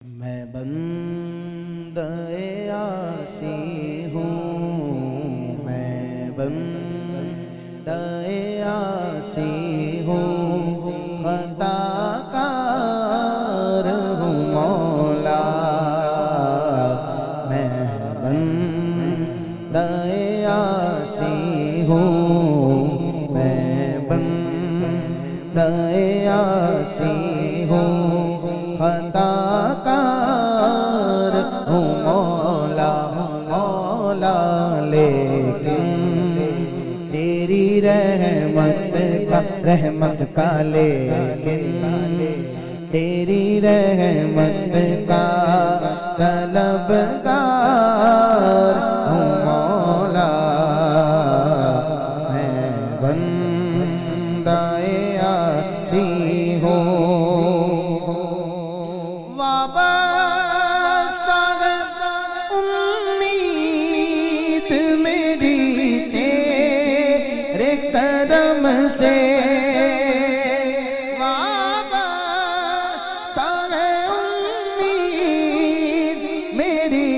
میں بندہ عاصی ہوں، میں بندہ عاصی ہوں، خطا کار ہوں مولا۔ میں بندہ عاصی ہوں، میں بندہ عاصی ہوں، خطا کار ہوں مولا مولا، لیکن تیری رحمت کا لیکن تیری رحمت کا طلبگار ہوں مولا۔ میں بندہ عاصی ہوں، امید میری تیرے کرم سے، امید میری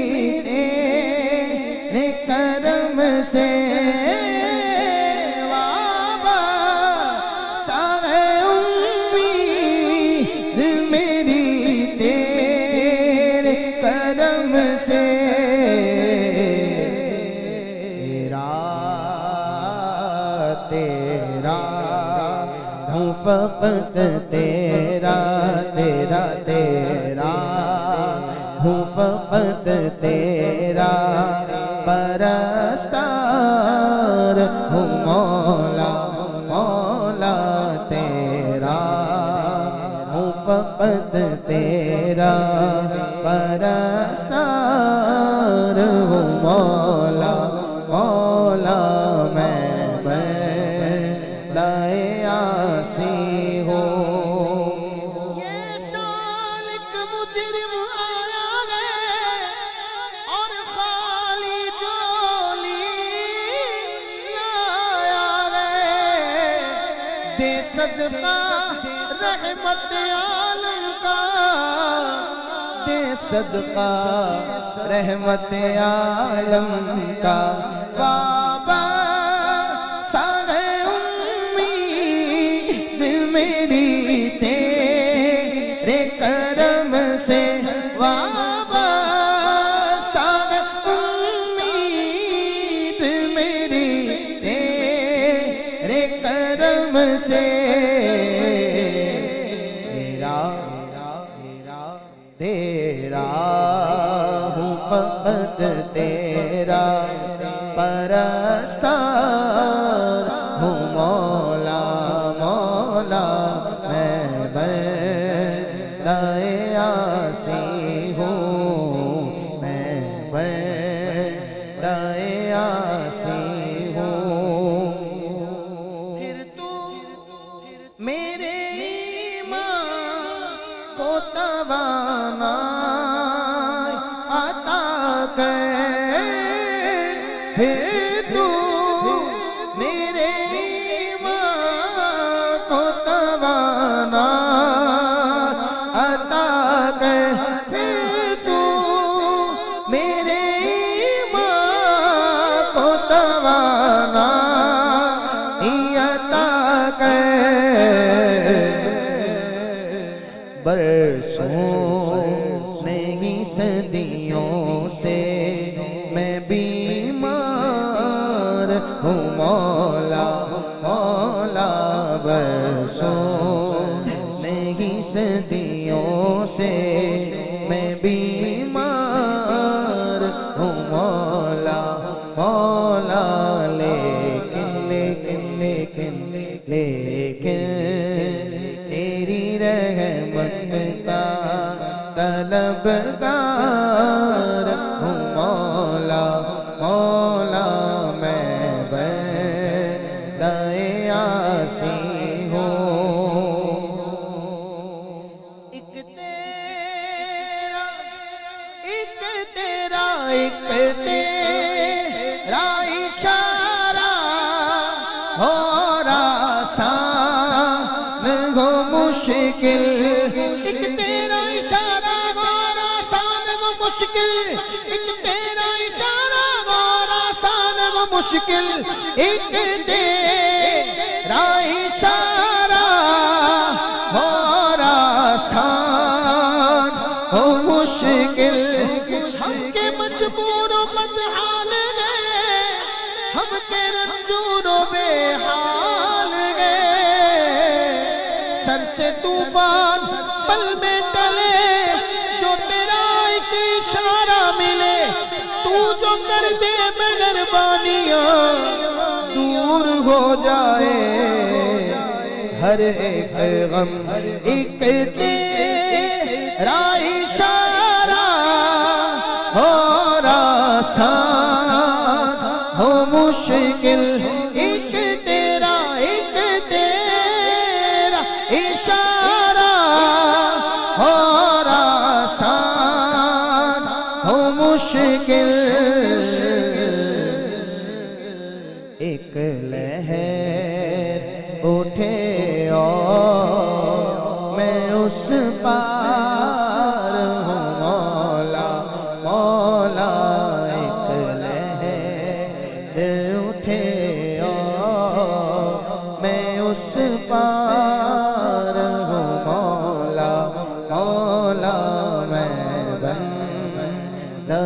تیرے کرم سے، تیرا ہوں فقط تیرا تیرا تیرا ہوں فقط تیرا پرستار ہوں مولا مولا، تیرا ہوں فقط تیرا پرستار ہوں مولا مولا۔ میں عاصی ہوں، یہ سالک مجرم آیا ہے اور خالی جولی لایا ہے، دے صدقہ رحمت عالم کا، دے صدقہ رحمت عالم کا۔ بابا میری تیرے کرم سے وابستہ، امید میری تیرے کرم سے، تیرا ہوں فقط تیرا پرستار ہوں مولا مولا۔ میں بندہ عاصی ہوں، میں بندہ عاصی ہوں، پھر تو میرے ایمان کو توانائی عطا کر، پھر تو میرے ایمان کو توانائی عطا کر، پھر تو میرے ایمان کو توانائی عطا کر۔ برسوں نہیں صدیوں سے میں بیمار ہوں مولا مولا، برسوں نہیں صدیوں سے میں بیمار ہوں مولا مولا، لیکن لیکن لیکن لیکن تیری رحمت کا طلبگار ہوں مولا مولا۔ میں بندہ عاصی ہوں، ایک تیرا ایک تیرا ایک تیرا اشارہ اور آسان ہو مشکل، ایک تیرا اشارہ اور مشکل ایک تیرا اشارہ اور آسان وہ مشکل ایک تیرا اشارہ اور آسان وہ مشکل ہم کے مجبور و بدحال گئے ہم کے رنجور و بے حال گئے سر سے طوفان پل میں ٹلے جو تیرا ایک اشارہ ملے تو جو کر دے مہربانیاں دور ہو جائے ہر ایک غم ایک تیرا اشارہ اور آسان ہو مشکل ایک تیرا اشارہ اور آسان ہو مشکل ایک لہر اٹھے اور میں اس پار ہوں مولا مولا ایک لہر اٹھے اور میں اس پار ہوں مولا مولا میں بندہ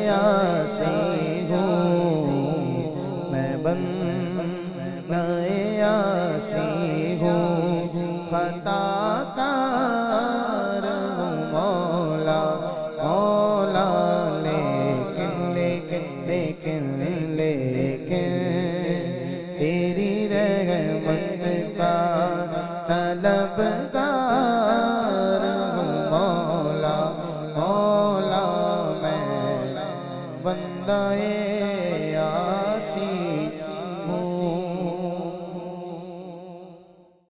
یاسی ہوں میں بندہ یاسی ہوں خطا کار ہوں مولا مولا لیکن تیری رحمت کا طلبگار ہوں مولا مولا میں بندہ